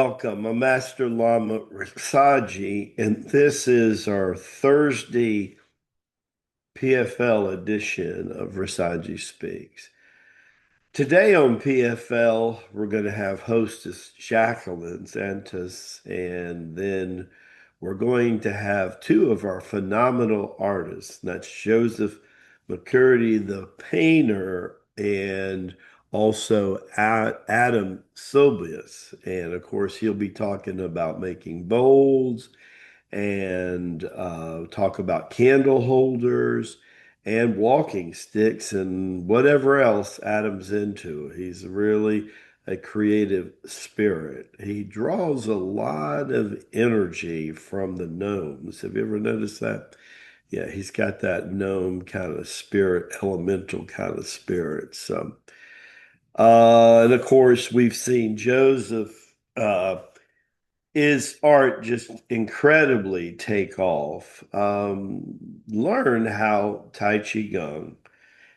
welcome. I'm Master Lama Rasaji, and this is our Thursday PFL edition of Rasaji Speaks. Today on PFL, we're going to have hostess Jacqueline Santos, and then we're going to have two of our phenomenal artists. That's Joseph McCurdy, the painter, and also Adam Sobius. And of course, he'll be talking about making bowls and talk about candle holders and walking sticks and whatever else Adam's into. He's really a creative spirit. He draws a lot of energy from the gnomes. Have you ever noticed that? Yeah, he's got that gnome kind of spirit, elemental kind of spirit. And of course, we've seen Joseph his art just incredibly take off. Learn how Tai Chi Gong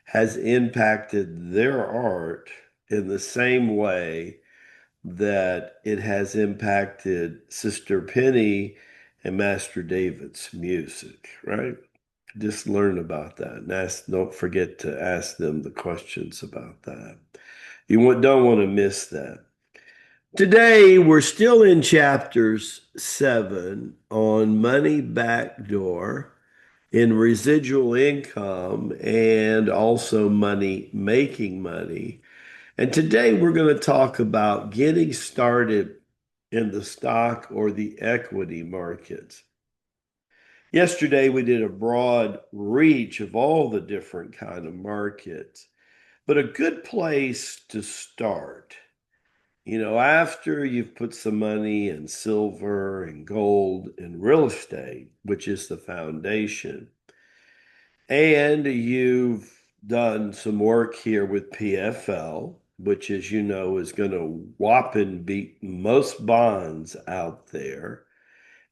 has impacted their art in the same way that it has impacted Sister Penny and Master David's music, right? Just learn about that and don't forget to ask them the questions about that. Don't want to miss that. Today, we're still in chapters 7 on money backdoor in residual income and also money making money. And today, we're going to talk about getting started in the stock or the equity markets. Yesterday, we did a broad reach of all the different kind of markets, but a good place to start, after you've put some money in silver and gold and real estate, which is the foundation, and you've done some work here with PFL, which, as you know, is going to whopping beat most bonds out there,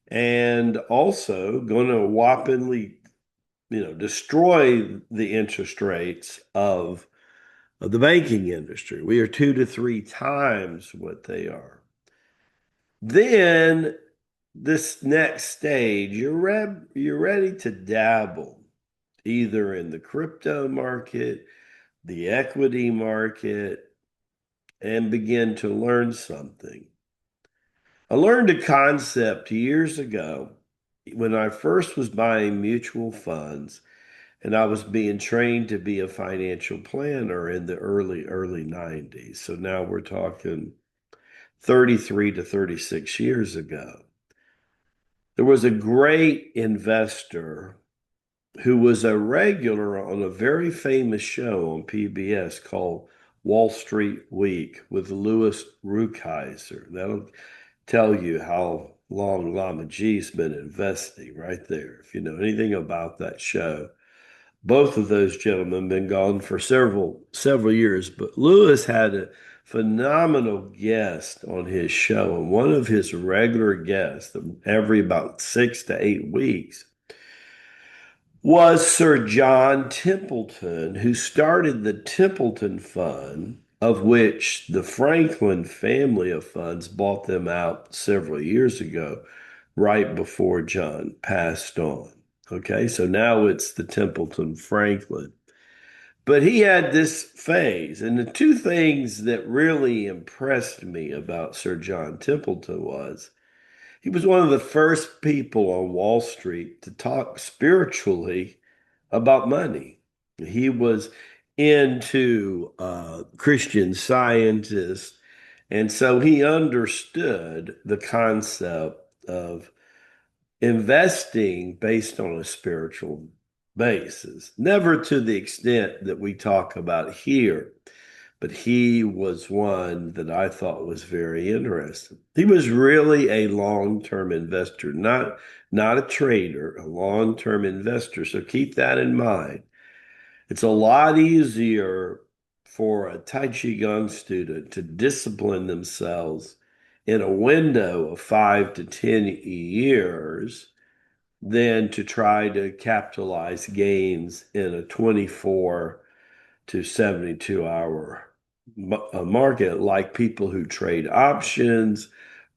and also going to whoppingly, destroy the interest rates of the banking industry. We are 2 to 3 times what they are. Then this next stage, you're ready to dabble either in the crypto market, the equity market, and begin to learn something. I learned a concept years ago when I first was buying mutual funds and I was being trained to be a financial planner in the early 90s. So now we're talking 33 to 36 years ago. There was a great investor who was a regular on a very famous show on PBS called Wall Street Week with Louis Rukeyser. That'll tell you how long Lama G's been investing right there. If you know anything about that show, both of those gentlemen been gone for several years, but Lewis had a phenomenal guest on his show, and one of his regular guests, every about 6 to 8 weeks, was Sir John Templeton, who started the Templeton Fund, of which the Franklin family of funds bought them out several years ago, right before John passed on. Okay, so now it's the Templeton Franklin. But he had this phase, and the two things that really impressed me about Sir John Templeton was he was one of the first people on Wall Street to talk spiritually about money. He was into Christian Scientists, and so he understood the concept of investing based on a spiritual basis. Never to the extent that we talk about here, but he was one that I thought was very interesting. He was really a long-term investor, not a trader, a long-term investor. So keep that in mind. It's a lot easier for a Tai Chi Gong student to discipline themselves in a window of 5 to 10 years than to try to capitalize gains in a 24 to 72 hour market, like people who trade options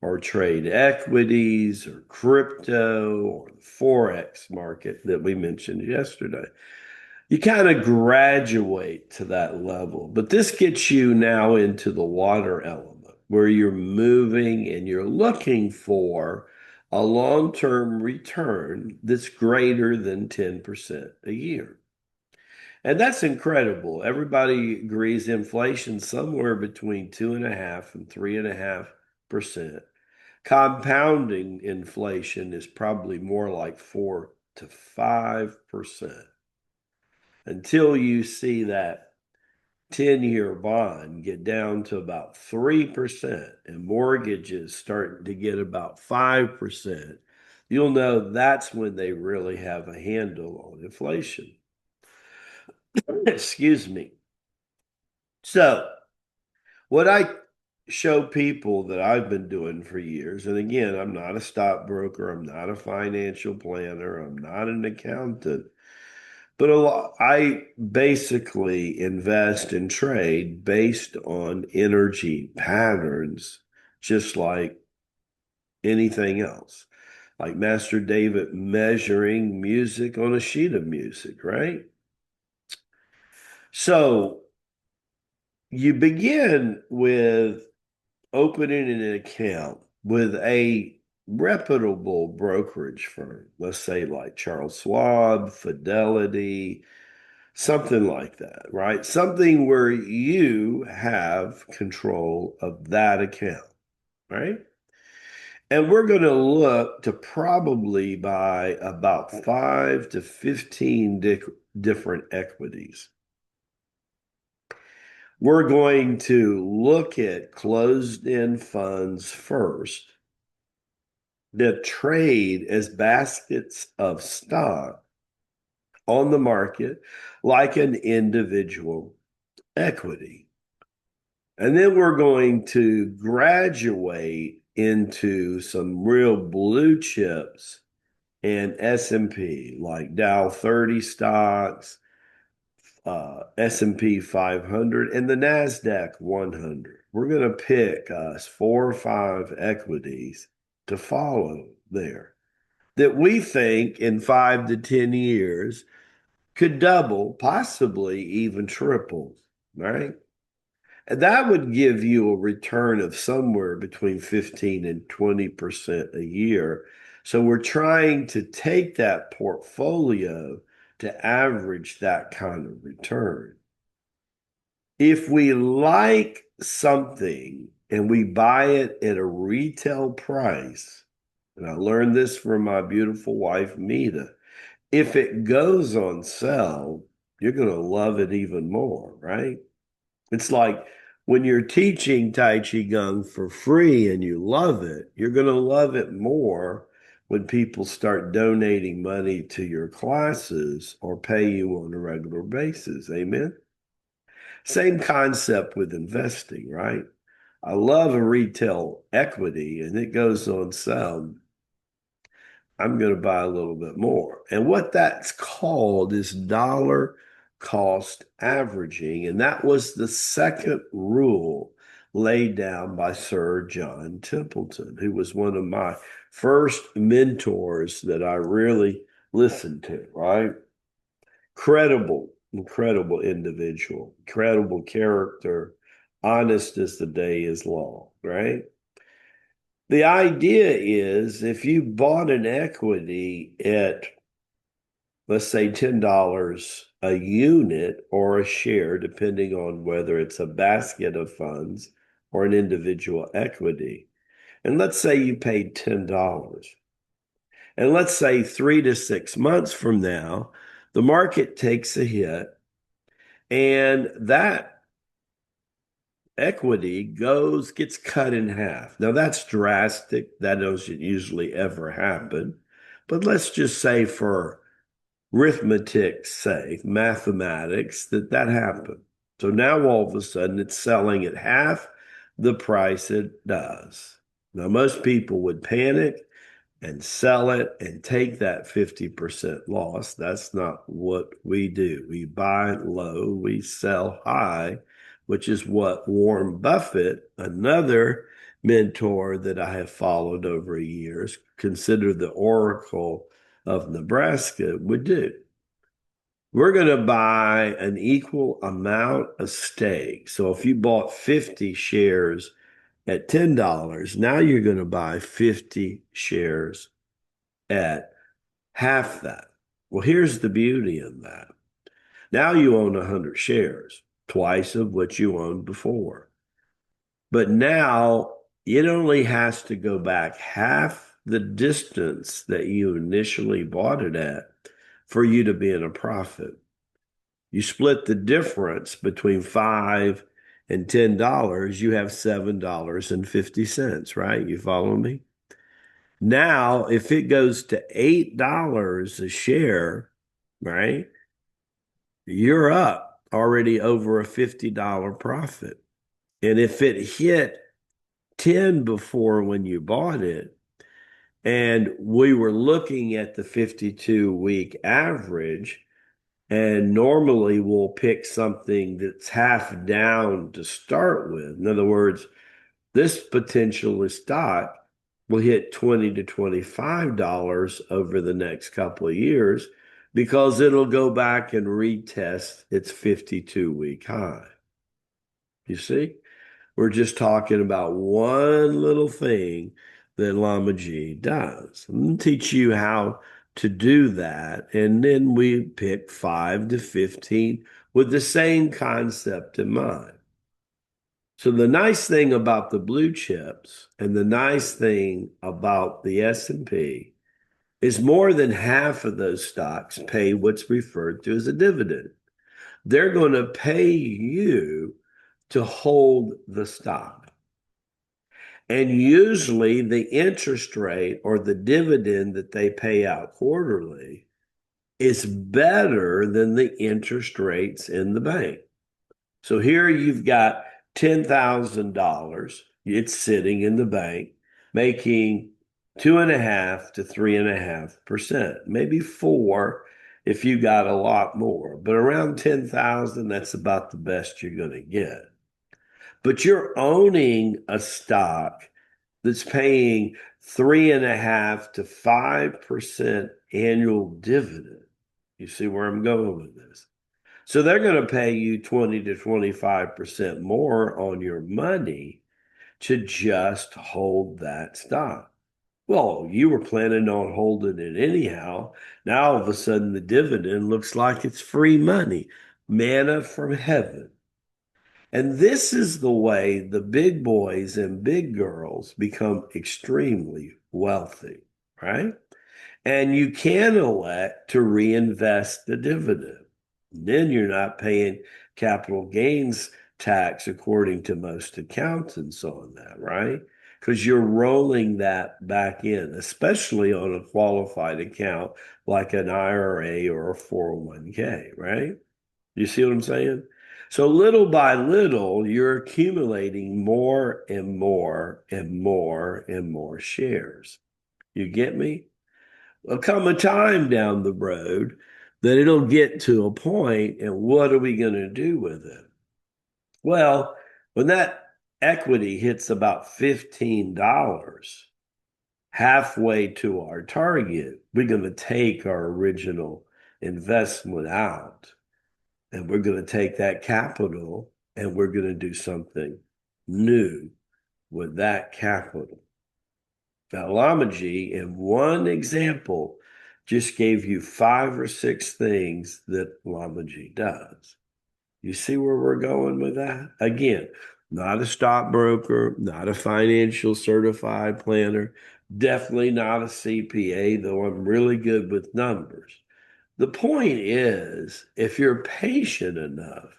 or trade equities or crypto or the Forex market that we mentioned yesterday. You kind of graduate to that level, but this gets you now into the water element where you're moving and you're looking for a long-term return that's greater than 10% a year. And that's incredible. Everybody agrees inflation somewhere between 2.5 and 3.5%. Compounding inflation is probably more like 4 to 5% until you see that 10-year bond get down to about 3% and mortgages starting to get about 5%. You'll know that's when they really have a handle on inflation. Excuse me. So, what I show people that I've been doing for years, and again, I'm not a stockbroker, I'm not a financial planner, I'm not an accountant, but I basically invest and trade based on energy patterns, just like anything else. Like Master David measuring music on a sheet of music, right? So you begin with opening an account with a reputable brokerage firm, let's say like Charles Schwab, Fidelity, something like that, right? Something where you have control of that account, right? And we're going to look to probably buy about 5 to 15 different equities. We're going to look at closed-end funds first that trade as baskets of stock on the market like an individual equity. And then we're going to graduate into some real blue chips and S&P, like Dow 30 stocks, S&P 500, and the NASDAQ 100. We're going to pick us 4 or 5 equities to follow there that we think in 5 to 10 years could double, possibly even triple, right? And that would give you a return of somewhere between 15 and 20% a year. So we're trying to take that portfolio to average that kind of return. If we like something and we buy it at a retail price, and I learned this from my beautiful wife, Mita, if it goes on sale, you're going to love it even more, right? It's like when you're teaching Tai Chi Gong for free and you love it, you're going to love it more when people start donating money to your classes or pay you on a regular basis. Amen. Same concept with investing, right? I love a retail equity and it goes on sale. I'm going to buy a little bit more. And what that's called is dollar cost averaging. And that was the second rule laid down by Sir John Templeton, who was one of my first mentors that I really listened to, right? Credible, incredible individual, credible character, honest as the day is long, right? The idea is if you bought an equity at, let's say, $10 a unit or a share, depending on whether it's a basket of funds or an individual equity, and let's say you paid $10, and let's say 3 to 6 months from now, the market takes a hit and that equity gets cut in half. Now that's drastic. That doesn't usually ever happen. But let's just say for arithmetic's sake, mathematics, that happened. So now all of a sudden it's selling at half the price it does. Now most people would panic and sell it and take that 50% loss. That's not what we do. We buy low, we sell high, which is what Warren Buffett, another mentor that I have followed over years, considered the Oracle of Nebraska, would do. We're going to buy an equal amount of stake. So if you bought 50 shares at $10, now you're going to buy 50 shares at half that. Well, here's the beauty in that. Now you own 100 shares, twice of what you owned before. But now it only has to go back half the distance that you initially bought it at for you to be in a profit. You split the difference between $5 and $10, you have $7.50, right? You follow me? Now, if it goes to $8 a share, right, you're up already over a $50 profit. And if it hit 10 before when you bought it, and we were looking at the 52-week average, and normally we'll pick something that's half down to start with. In other words, this potential stock will hit $20 to $25 over the next couple of years because it'll go back and retest its 52-week high. You see? We're just talking about one little thing that Lama G does. I'm going to teach you how to do that. And then we pick 5 to 15 with the same concept in mind. So the nice thing about the blue chips and the nice thing about the S&P is more than half of those stocks pay what's referred to as a dividend. They're going to pay you to hold the stock. And usually the interest rate or the dividend that they pay out quarterly is better than the interest rates in the bank. So here you've got $10,000. It's sitting in the bank, making 2.5% to 3.5%, maybe 4 if you got a lot more. But around 10,000, that's about the best you're going to get. But you're owning a stock that's paying 3.5% to 5% annual dividend. You see where I'm going with this? So they're going to pay you 20 to 25% more on your money to just hold that stock. Well, you were planning on holding it anyhow. Now all of a sudden the dividend looks like it's free money, manna from heaven. And this is the way the big boys and big girls become extremely wealthy, right? And you can elect to reinvest the dividend. Then you're not paying capital gains tax according to most accountants on that, right? Because you're rolling that back in, especially on a qualified account like an IRA or a 401k, right? You see what I'm saying? So little by little, you're accumulating more and more and more and more shares. You get me? There'll come a time down the road that it'll get to a point, and what are we going to do with it? Well, when that equity hits about $15, halfway to our target, we're going to take our original investment out. And we're going to take that capital and we're going to do something new with that capital. Now, Lama G, in one example, just gave you 5 or 6 things that Lama G does. You see where we're going with that? Again, not a stockbroker, not a financial certified planner, definitely not a CPA, though I'm really good with numbers. The point is, if you're patient enough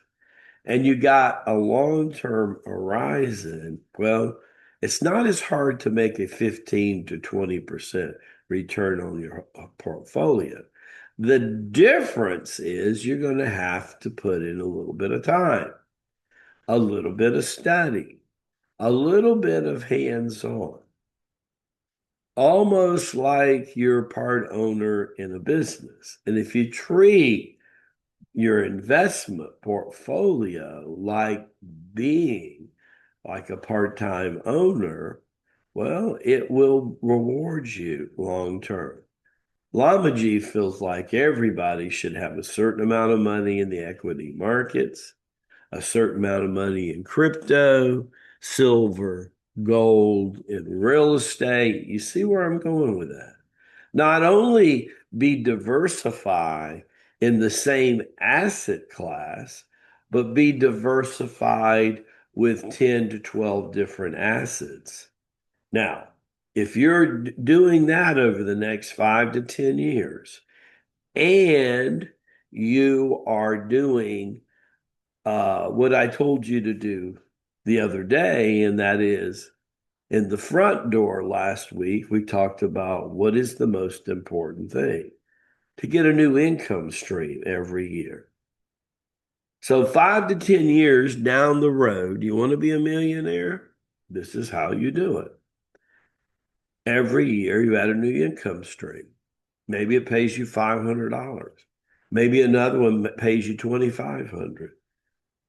and you got a long-term horizon, well, it's not as hard to make a 15 to 20% return on your portfolio. The difference is you're going to have to put in a little bit of time, a little bit of study, a little bit of hands-on, almost like you're part owner in a business. And if you treat your investment portfolio like being like a part-time owner, well, it will reward you long term. Lama G feels like everybody should have a certain amount of money in the equity markets, a certain amount of money in crypto, silver, gold, and real estate. You see where I'm going with that? Not only be diversified in the same asset class, but be diversified with 10 to 12 different assets. Now, if you're doing that over the next 5 to 10 years, and you are doing what I told you to do the other day, and that is in the front door last week, we talked about what is the most important thing to get a new income stream every year. So 5 to 10 years down the road, you want to be a millionaire? This is how you do it. Every year you add a new income stream. Maybe it pays you $500. Maybe another one pays you $2,500.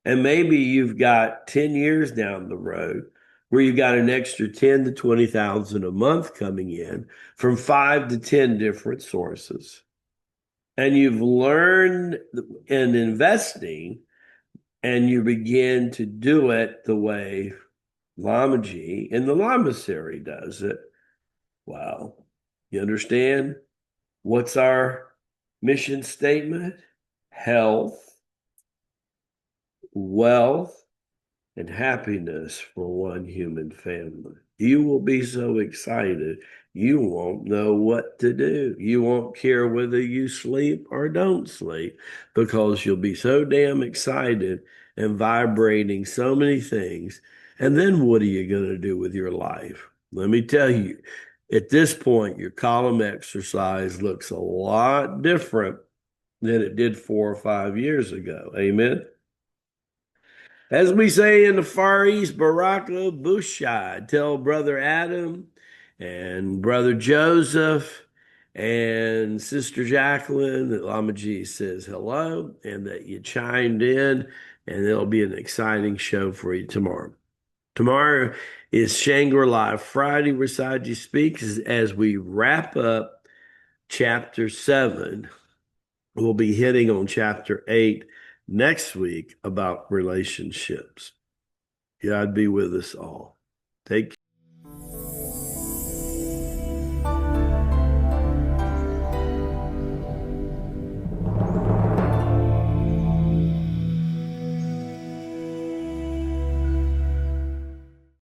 And maybe you've got 10 years down the road where you've got an extra 10 to 20,000 a month coming in from 5 to 10 different sources. And you've learned in investing and you begin to do it the way Lama G and the Lamasery does it. Wow. You understand? What's our mission statement? Health, wealth, and happiness for one human family. You will be so excited, you won't know what to do. You won't care whether you sleep or don't sleep because you'll be so damn excited and vibrating so many things. And then what are you going to do with your life? Let me tell you, at this point, your column exercise looks a lot different than it did 4 or 5 years ago. Amen. As we say in the Far East, Baraka Bushai. Tell Brother Adam and Brother Joseph and Sister Jacqueline that Lama G says hello and that you chimed in, and it'll be an exciting show for you tomorrow. Tomorrow is Shangri-La Friday. Rasaji speaks as we wrap up chapter 7. We'll be hitting on chapter 8 next week about relationships. God be with us all. Take care.